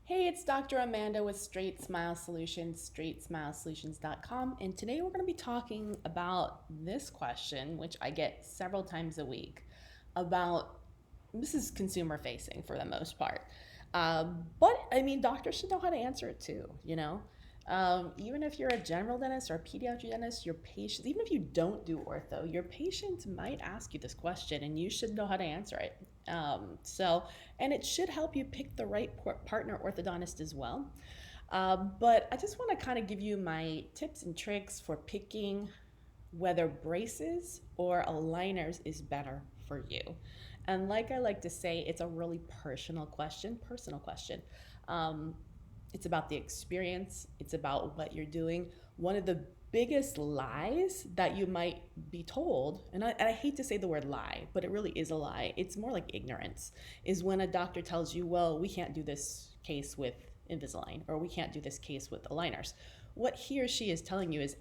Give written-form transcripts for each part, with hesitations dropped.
Hey, it's Dr. Amanda with StraightSmile Solutions, StraightSmileSolutions.com, and today we're going to be talking about this question, which I get several times a week, about this is consumer facing for the most part. But I mean, doctors should know how to answer it too, you know? Even if you're a general dentist or a pediatric dentist, your patients, even if you don't do ortho, your patients might ask you this question and you should know how to answer it. And it should help you pick the right partner orthodontist as well. But I just want to kind of give you my tips and tricks for picking whether braces or aligners is better for you. And like I like to say, it's a really personal question. Um, it's about the experience, it's about what you're doing. One of the biggest lies that you might be told, and I hate to say the word lie, but it really is a lie, it's more like ignorance, is when a doctor tells you, well, we can't do this case with Invisalign, or we can't do this case with aligners. What he or she is telling you is,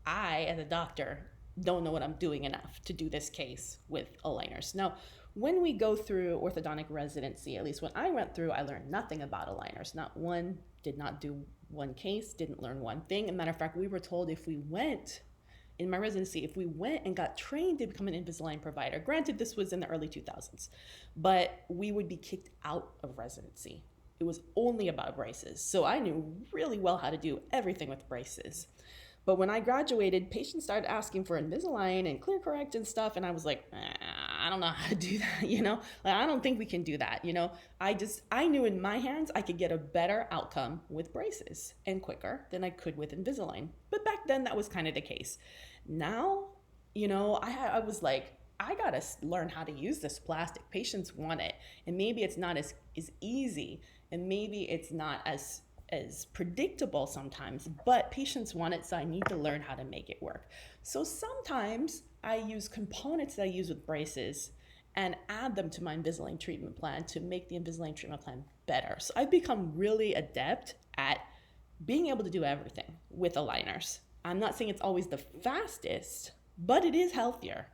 I, as a doctor, don't know what I'm doing enough to do this case with aligners. Now, when we go through orthodontic residency, at least when I went through, I learned nothing about aligners. Not one, did not do one case, didn't learn one thing. As a matter of fact, we were told if we went in my residency, if we went and got trained to become an Invisalign provider, granted this was in the early 2000s, but we would be kicked out of residency. It was only about braces. So I knew really well how to do everything with braces. But when I graduated, patients started asking for Invisalign and ClearCorrect and stuff, and I was like, I don't know how to do that, Like, I don't think we can do that. I knew in my hands I could get a better outcome with braces and quicker than I could with Invisalign. But back then, that was kind of the case. Now, I was like, I gotta learn how to use this plastic. Patients want it, and maybe it's not as easy, and maybe it's not as predictable sometimes, but patients want it, so I need to learn how to make it work. So sometimes I use components that I use with braces and add them to my Invisalign treatment plan to make the Invisalign treatment plan better. So I've become really adept at being able to do everything with aligners. I'm not saying it's always the fastest, but it is healthier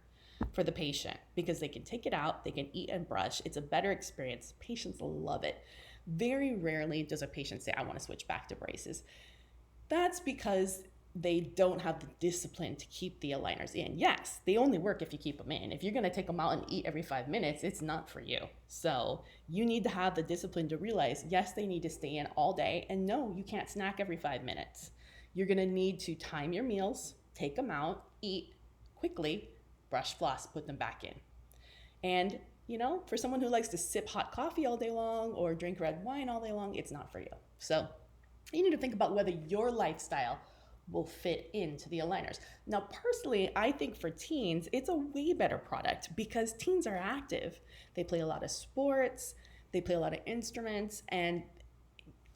for the patient because they can take it out, they can eat and brush. It's a better experience. Patients love it. Very rarely does a patient say, I want to switch back to braces. That's because they don't have the discipline to keep the aligners in. Yes, they only work if you keep them in. If you're going to take them out and eat every 5 minutes, it's not for you. So you need to have the discipline to realize, yes, they need to stay in all day. And no, you can't snack every 5 minutes. You're going to need to time your meals, take them out, eat quickly, brush, floss, put them back in. And for someone who likes to sip hot coffee all day long or drink red wine all day long, it's not for you. So you need to think about whether your lifestyle will fit into the aligners. Now, personally, I think for teens, it's a way better product because teens are active. They play a lot of sports, they play a lot of instruments, and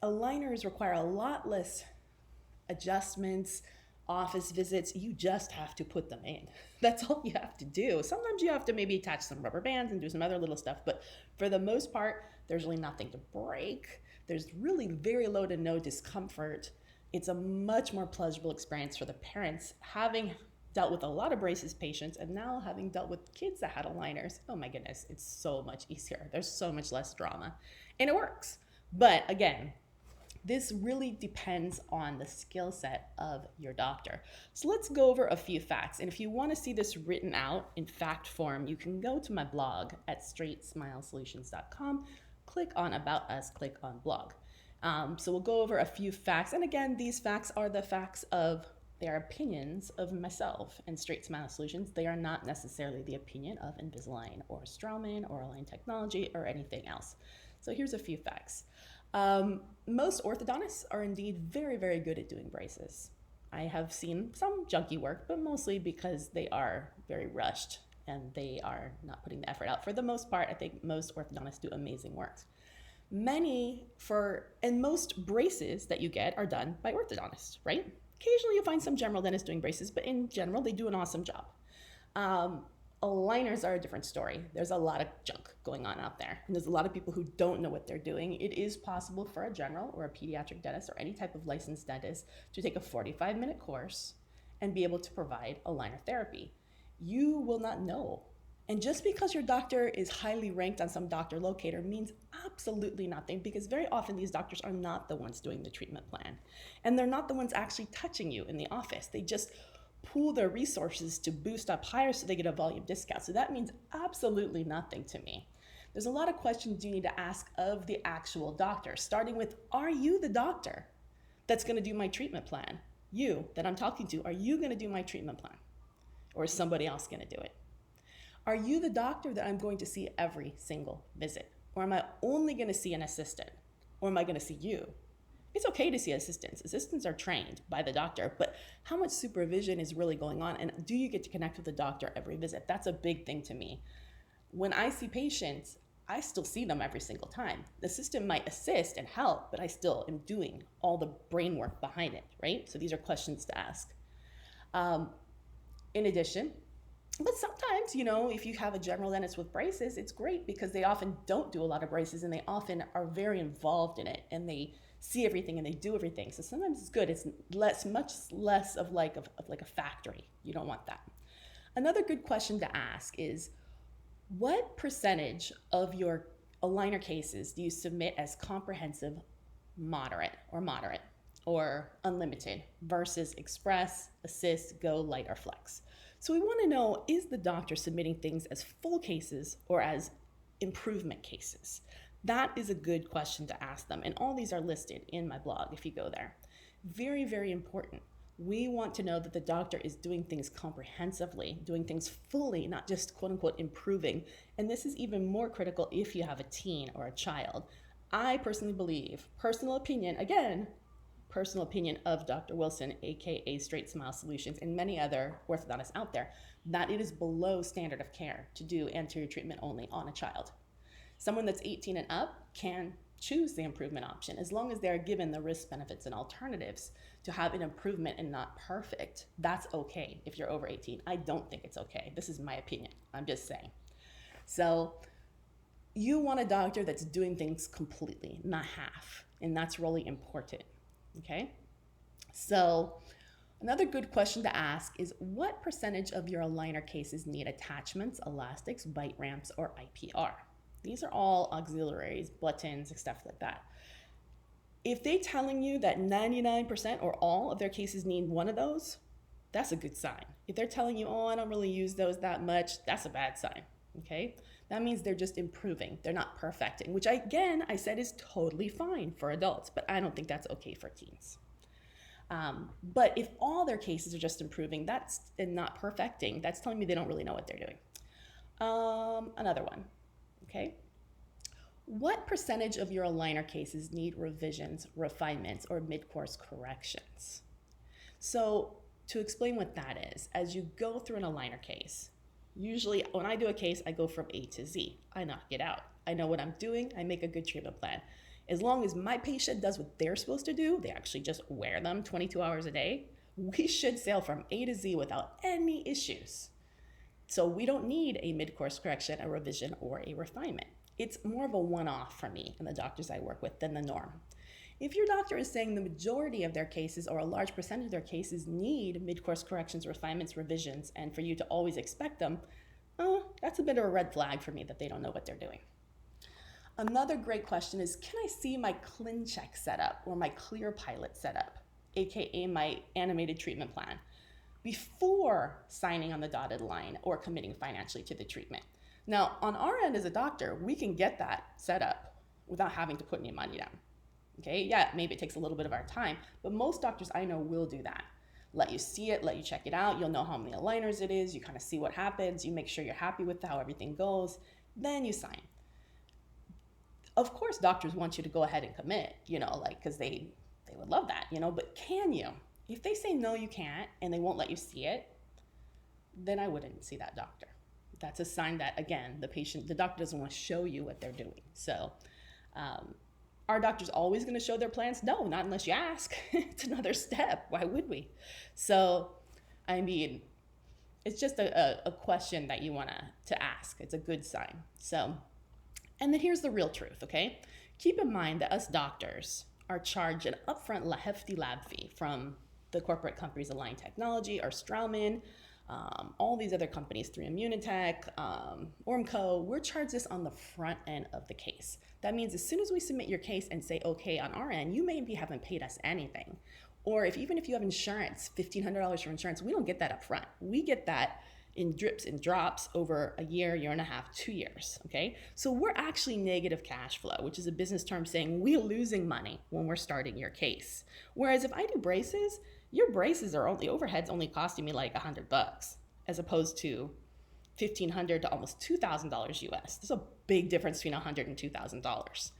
aligners require a lot less adjustments, office visits. You just have to put them in. That's all you have to do. Sometimes you have to maybe attach some rubber bands and do some other little stuff, but for the most part, there's really nothing to break. There's really very low to no discomfort. It's a much more pleasurable experience for the parents having dealt with a lot of braces patients and now having dealt with kids that had aligners. Oh my goodness, it's so much easier. There's so much less drama and it works. But again, this really depends on the skill set of your doctor. So let's go over a few facts. And if you want to see this written out in fact form, you can go to my blog at StraightSmileSolutions.com, click on About Us, click on Blog. So we'll go over a few facts. And again, these facts are the facts of their opinions of myself and StraightSmile Solutions. They are not necessarily the opinion of Invisalign or Straumann or Align Technology or anything else. So here's a few facts. Most orthodontists are indeed very, very good at doing braces. I have seen some junky work, but mostly because they are very rushed and they are not putting the effort out. For the most part, I think most orthodontists do amazing work. Most braces that you get are done by orthodontists, right? Occasionally you'll find some general dentists doing braces, but in general, they do an awesome job. Aligners are a different story. There's a lot of junk going on out there, and there's a lot of people who don't know what they're doing. It is possible for a general or a pediatric dentist or any type of licensed dentist to take a 45-minute course and be able to provide aligner therapy. You will not know And just because your doctor is highly ranked on some doctor locator means absolutely nothing, because very often these doctors are not the ones doing the treatment plan. And they're not the ones actually touching you in the office. They just pool their resources to boost up higher so they get a volume discount. So that means absolutely nothing to me. There's a lot of questions you need to ask of the actual doctor, starting with, are you the doctor that's going to do my treatment plan? You that I'm talking to, are you going to do my treatment plan? Or is somebody else going to do it? Are you the doctor that I'm going to see every single visit? Or am I only going to see an assistant? Or am I going to see you? It's okay to see assistants. Assistants are trained by the doctor, but how much supervision is really going on? And do you get to connect with the doctor every visit? That's a big thing to me. When I see patients, I still see them every single time. The system might assist and help, but I still am doing all the brain work behind it, right? So these are questions to ask. In addition, but sometimes, if you have a general dentist with braces, it's great because they often don't do a lot of braces and they often are very involved in it and they see everything and they do everything. So sometimes it's good. It's much less of like a factory. You don't want that. Another good question to ask is, what percentage of your aligner cases do you submit as comprehensive, moderate, or unlimited versus express, assist, go, light, or flex? So we want to know, is the doctor submitting things as full cases or as improvement cases? That is a good question to ask them. And all these are listed in my blog if you go there. Very, very important. We want to know that the doctor is doing things comprehensively, doing things fully, not just quote unquote improving. And this is even more critical if you have a teen or a child. I personally believe, personal opinion of Dr. Wilson, aka StraightSmile Solutions, and many other orthodontists out there, that it is below standard of care to do anterior treatment only on a child. Someone that's 18 and up can choose the improvement option as long as they're given the risk, benefits, and alternatives to have an improvement and not perfect. That's okay if you're over 18. I don't think it's okay. This is my opinion. I'm just saying. So you want a doctor that's doing things completely, not half, and that's really important. Okay, so another good question to ask is, what percentage of your aligner cases need attachments, elastics, bite ramps, or IPR? These are all auxiliaries, buttons, and stuff like that. If they're telling you that 99% or all of their cases need one of those, that's a good sign. If they're telling you, oh, I don't really use those that much, that's a bad sign, okay? That means they're just improving. They're not perfecting, which I said is totally fine for adults, but I don't think that's okay for teens. But if all their cases are just improving, and not perfecting, that's telling me they don't really know what they're doing. Another one, okay? What percentage of your aligner cases need revisions, refinements, or mid-course corrections? So to explain what that is, as you go through an aligner case, usually when I do a case, I go from A to Z. I knock it out. I know what I'm doing. I make a good treatment plan. As long as my patient does what they're supposed to do, they actually just wear them 22 hours a day, we should sail from A to Z without any issues. So we don't need a mid-course correction, a revision, or a refinement. It's more of a one-off for me and the doctors I work with than the norm. If your doctor is saying the majority of their cases or a large percentage of their cases need mid-course corrections, refinements, revisions, and for you to always expect them, that's a bit of a red flag for me that they don't know what they're doing. Another great question is, can I see my ClinCheck setup or my ClearPilot setup, aka my animated treatment plan, before signing on the dotted line or committing financially to the treatment? Now, on our end as a doctor, we can get that set up without having to put any money down. Okay, yeah, maybe it takes a little bit of our time, but most doctors I know will do that. Let you see it, let you check it out. You'll know how many aligners it is. You kind of see what happens. You make sure you're happy with how everything goes. Then you sign. Of course, doctors want you to go ahead and commit, because they would love that, but can you? If they say no, you can't, and they won't let you see it, then I wouldn't see that doctor. That's a sign that, again, the doctor doesn't want to show you what they're doing. So, are doctors always going to show their plans? No, not unless you ask. It's another step. Why would we? So, it's just a question that you want to ask. It's a good sign. So, and then here's the real truth, okay? Keep in mind that us doctors are charged an upfront hefty lab fee from the corporate companies Align Technology or Straumann, all these other companies, 3 Immunitech, Ormco, we're charged this on the front end of the case. That means as soon as we submit your case and say, okay, on our end, you maybe haven't paid us anything. Or even if you have insurance, $1,500 for insurance, we don't get that up front. We get that in drips and drops over a year, year and a half, 2 years, okay? So we're actually negative cash flow, which is a business term saying we're losing money when we're starting your case. Whereas if I do braces, your braces are only, overhead's only costing me like $100 as opposed to $1,500 to almost $2,000 US. There's a big difference between $100 and $2,000.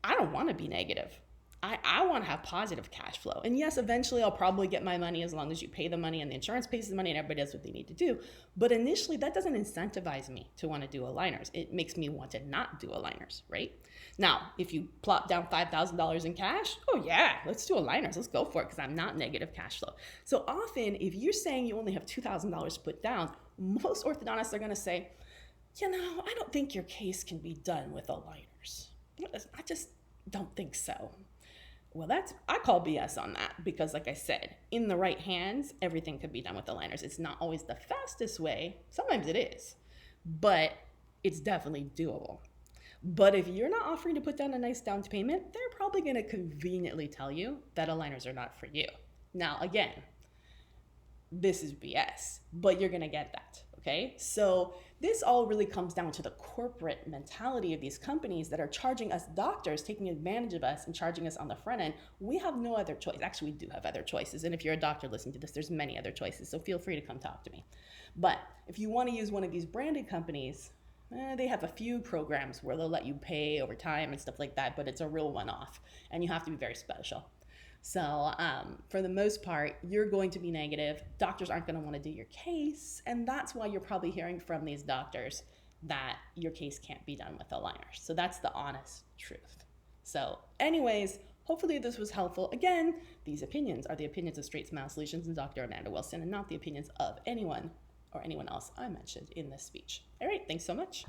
I don't want to be negative. I want to have positive cash flow. And yes, eventually I'll probably get my money as long as you pay the money and the insurance pays the money and everybody does what they need to do. But initially that doesn't incentivize me to want to do aligners. It makes me want to not do aligners, right? Now, if you plop down $5,000 in cash, oh yeah, let's do aligners. Let's go for it because I'm not negative cash flow. So often if you're saying you only have $2,000 to put down, most orthodontists are going to say, you know, I don't think your case can be done with aligners. I just don't think so. Well, I call BS on that because like I said, in the right hands, everything could be done with aligners. It's not always the fastest way. Sometimes it is, but it's definitely doable. But if you're not offering to put down a nice down payment, they're probably going to conveniently tell you that aligners are not for you. Now, again, this is BS, but you're going to get that. Okay, so this all really comes down to the corporate mentality of these companies that are charging us doctors, taking advantage of us and charging us on the front end. We have no other choice. Actually, we do have other choices. And if you're a doctor listening to this, there's many other choices. So feel free to come talk to me. But if you want to use one of these branded companies, they have a few programs where they'll let you pay over time and stuff like that, but it's a real one-off and you have to be very special. So for the most part, you're going to be negative. Doctors aren't going to want to do your case. And that's why you're probably hearing from these doctors that your case can't be done with aligners. So that's the honest truth. So anyways, hopefully this was helpful. Again, these opinions are the opinions of StraightSmile Solutions and Dr. Amanda Wilson and not the opinions of anyone or anyone else I mentioned in this speech. All right, thanks so much.